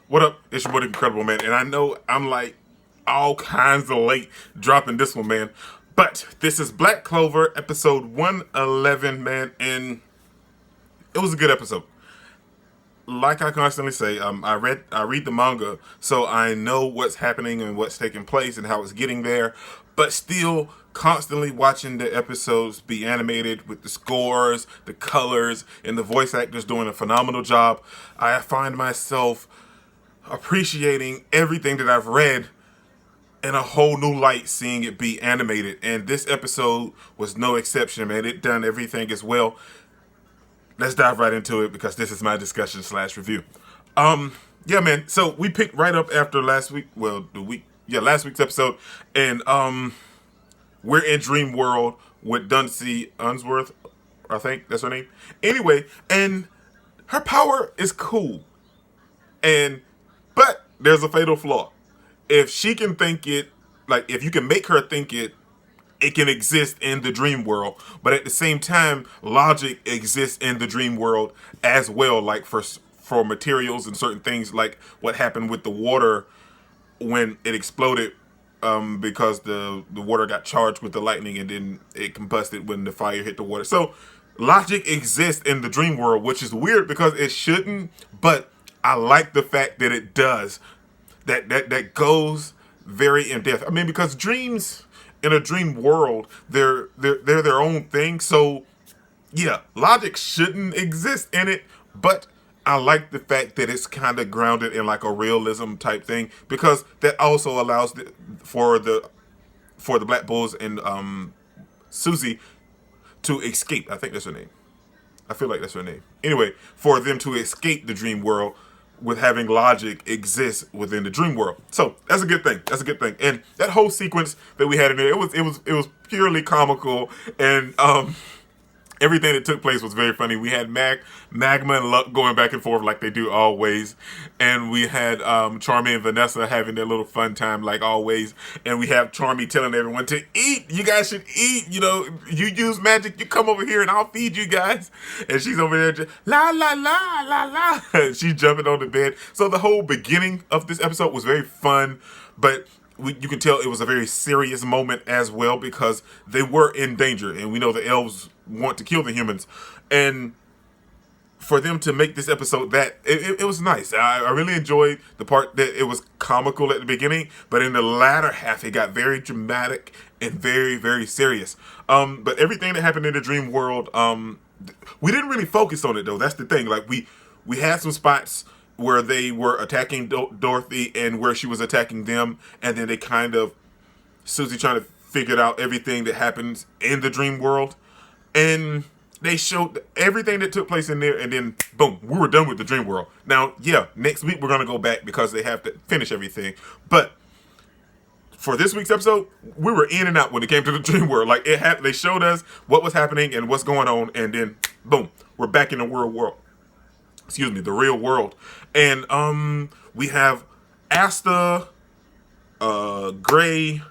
What up? It's your boy, the Incredible Man, and I know I'm like all kinds of late dropping this one, man. But this is Black Clover, episode 111, man, and it was a good episode. Like I constantly say, I read the manga, so I know what's happening and what's taking place and how it's getting there. But still, constantly watching the episodes be animated with the scores, the colors, and the voice actors doing a phenomenal job. I find myself appreciating everything that I've read in a whole new light, seeing it be animated. And this episode was no exception, man. It done everything as well. Let's dive right into it because this is my discussion slash review. Yeah, man. So we picked right up after last week. Well, last week's episode, and we're in Dream World with Duncy Unsworth. I think that's her name. Anyway, and her power is cool, and but there's a fatal flaw. If she can think it, like if you can make her think it, it can exist in the dream world. But at the same time, logic exists in the dream world as well. Like for materials and certain things, like what happened with the water when it exploded, because the water got charged with the lightning and then it combusted when the fire hit the water. So logic exists in the dream world, which is weird because it shouldn't, but I like the fact that it does. That goes very in depth. I mean, because dreams in a dream world, they're their own thing. So yeah, logic shouldn't exist in it, but I like the fact that it's kind of grounded in like a realism type thing, because that also allows for the Black Bulls and Susie to escape. I think that's her name. I feel like that's her name. Anyway, for them to escape the dream world with having logic exist within the dream world. So that's a good thing. That's a good thing. And that whole sequence that we had in there, it was purely comical, and everything that took place was very funny. We had Magma and Luck going back and forth like they do always, and we had Charmy and Vanessa having their little fun time like always, and we have Charmy telling everyone to eat. You guys should eat. You know, you use magic. You come over here and I'll feed you guys. And she's over there just la la la la la. And she's jumping on the bed. So the whole beginning of this episode was very fun, but you can tell it was a very serious moment as well, because they were in danger, and we know the elves want to kill the humans. And for them to make this episode that, it was nice. I really enjoyed the part that it was comical at the beginning, but in the latter half it got very dramatic and very, very serious. But everything that happened in the dream world, we didn't really focus on it though. That's the thing. Like we had some spots where they were attacking Dorothy and where she was attacking them, and then they kind of, Susie trying to figure out everything that happens in the dream world, and they showed everything that took place in there, and then boom, we were done with the dream world. Now, yeah, next week we're gonna go back because they have to finish everything, but for this week's episode, we were in and out when it came to the dream world. Like they showed us what was happening and what's going on, and then boom, we're back in the real world. Excuse me, the real world. And we have Asta, Gray,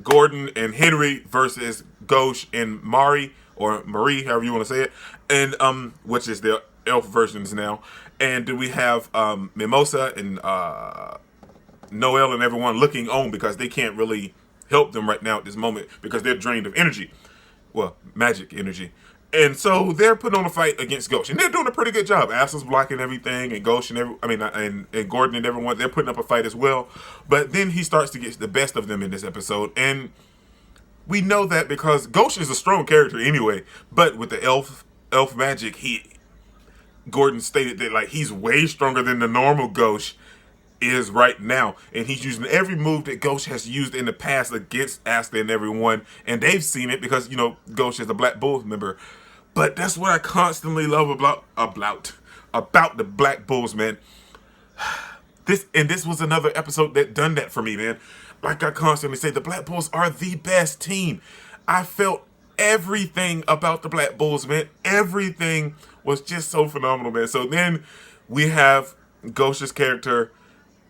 Gordon, and Henry versus Ghosh and Mari, or Marie, however you want to say it, and which is their elf versions now. And then we have Mimosa and Noel and everyone looking on because they can't really help them right now at this moment because they're drained of energy. Well, magic energy. And so they're putting on a fight against Ghosh, and they're doing a pretty good job. Asta's blocking everything, and Ghosh and Gordon and everyone, they're putting up a fight as well. But then he starts to get the best of them in this episode, and we know that because Ghosh is a strong character anyway. But with the elf magic, Gordon stated that like he's way stronger than the normal Ghosh is right now, and he's using every move that Ghosh has used in the past against Asta and everyone, and they've seen it because Ghosh is a Black Bulls member. But that's what I constantly love about the Black Bulls, man. This was another episode that done that for me, man. Like I constantly say, the Black Bulls are the best team. I felt everything about the Black Bulls, man. Everything was just so phenomenal, man. So then we have Ghosh's character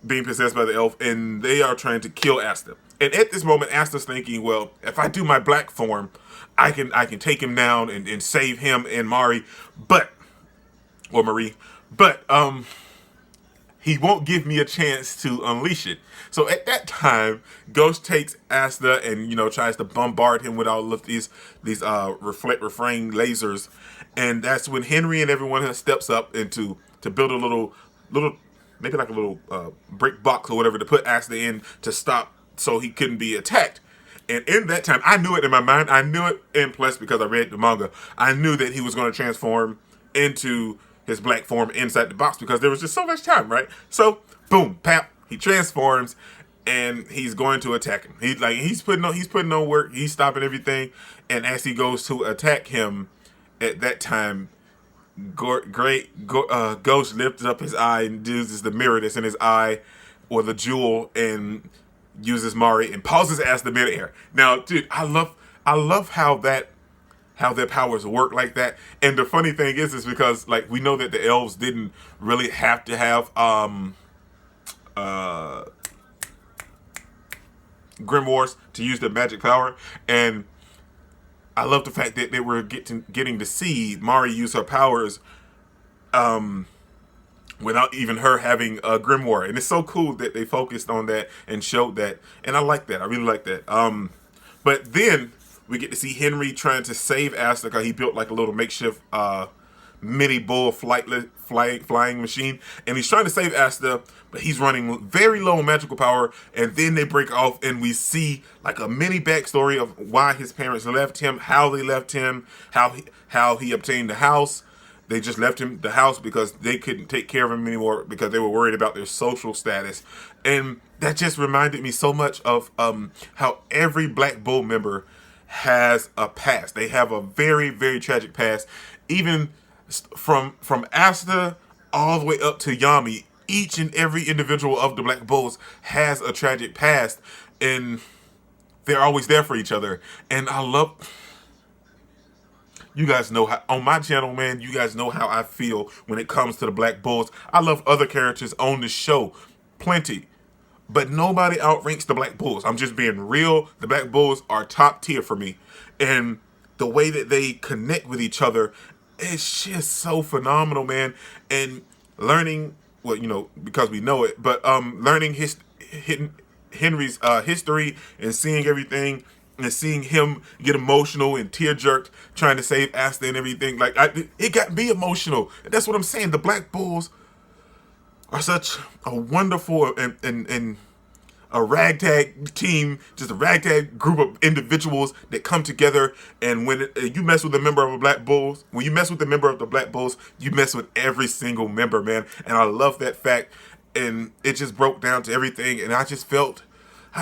being possessed by the elf, and they are trying to kill Asta. And at this moment, Asta's thinking, well, if I do my black form, I can take him down and save him and Marie. But he won't give me a chance to unleash it. So at that time, Ghost takes Asta and tries to bombard him with all of these refrain lasers, and that's when Henry and everyone steps up into to build a little maybe like a little brick box or whatever to put Asta in to stop so he couldn't be attacked. And in that time, I knew it in my mind. I knew it, and plus because I read the manga, I knew that he was going to transform into his black form inside the box because there was just so much time, right? So, boom, pap, he transforms, and he's going to attack him. He's putting on work. He's stopping everything, and as he goes to attack him, at that time, Ghost lifts up his eye and uses the mirror that's in his eye, or the jewel, and uses Mari and pauses as the midair. Now, dude, I love how their powers work like that. And the funny thing is because like we know that the elves didn't really have to have grimoires to use their magic power, and I love the fact that they were getting to see Mari use her powers without even her having a grimoire. And it's so cool that they focused on that and showed that. And I like that. I really like that. But then we get to see Henry trying to save Asta because he built like a little makeshift mini bull flying machine. And he's trying to save Asta, but he's running very low on magical power. And then they break off and we see like a mini backstory of why his parents left him, how they left him, how he obtained the house. They just left him the house because they couldn't take care of him anymore because they were worried about their social status. And that just reminded me so much of how every Black Bull member has a past. They have a very, very tragic past. Even from Asta all the way up to Yami, each and every individual of the Black Bulls has a tragic past. And they're always there for each other. And I love... You guys know how, on my channel, man, you guys know how I feel when it comes to the Black Bulls. I love other characters on the show, plenty, but nobody outranks the Black Bulls. I'm just being real. The Black Bulls are top tier for me. And the way that they connect with each other, it's just so phenomenal, man. And learning, well, because we know it, but learning Henry's history and seeing everything, and seeing him get emotional and tear jerked trying to save Asta and everything, like it got me emotional. And that's what I'm saying. The Black Bulls are such a wonderful and a ragtag team, just a ragtag group of individuals that come together. And when you mess with a member of the Black Bulls, when you mess with a member of the Black Bulls, you mess with every single member, man. And I love that fact. And it just broke down to everything. And I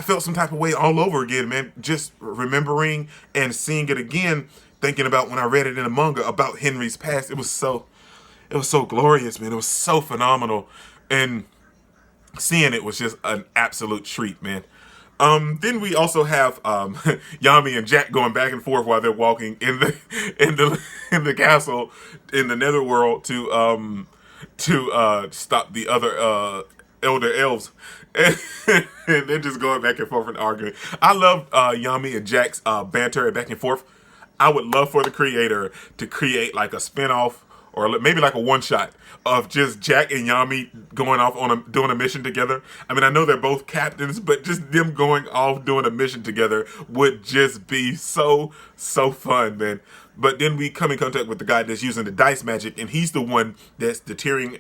felt some type of way all over again, man. Just remembering and seeing it again, thinking about when I read it in the manga about Henry's past. It was so glorious, man. It was so phenomenal. And seeing it was just an absolute treat, man. Then we also have Yami and Jack going back and forth while they're walking in the castle in the Netherworld to stop the other elder elves. And they're just going back and forth and arguing. I love Yami and Jack's banter and back and forth. I would love for the creator to create like a spinoff or maybe like a one-shot of just Jack and Yami going off doing a mission together. I mean, I know they're both captains, but just them going off doing a mission together would just be so fun, man. But then we come in contact with the guy that's using the dice magic, and he's the one that's deterring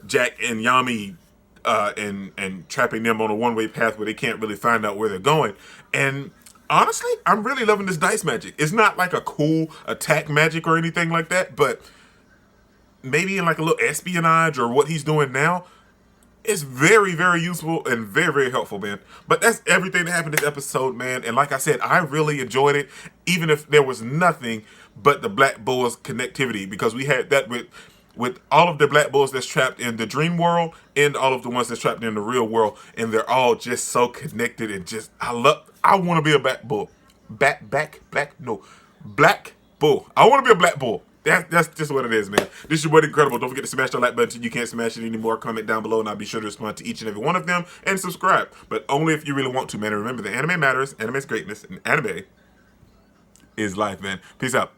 Jack and Yami and trapping them on a one-way path where they can't really find out where they're going. And honestly, I'm really loving this dice magic. It's not like a cool attack magic or anything like that, but maybe in like a little espionage or what he's doing now, it's very, very useful and very, very helpful, man. But that's everything that happened this episode, man. And like I said, I really enjoyed it, even if there was nothing but the Black Bulls connectivity, because we had that with all of the Black Bulls that's trapped in the dream world and all of the ones that's trapped in the real world, and they're all just so connected and just I want to be a Black Bull. Black Bull. I want to be a Black Bull. That's just what it is, man. This is your boy Incredible. Don't forget to smash that like button until you can't smash it anymore. Comment down below and I'll be sure to respond to each and every one of them. And subscribe. But only if you really want to, man. And remember, the anime matters, anime is greatness, and anime is life, man. Peace out.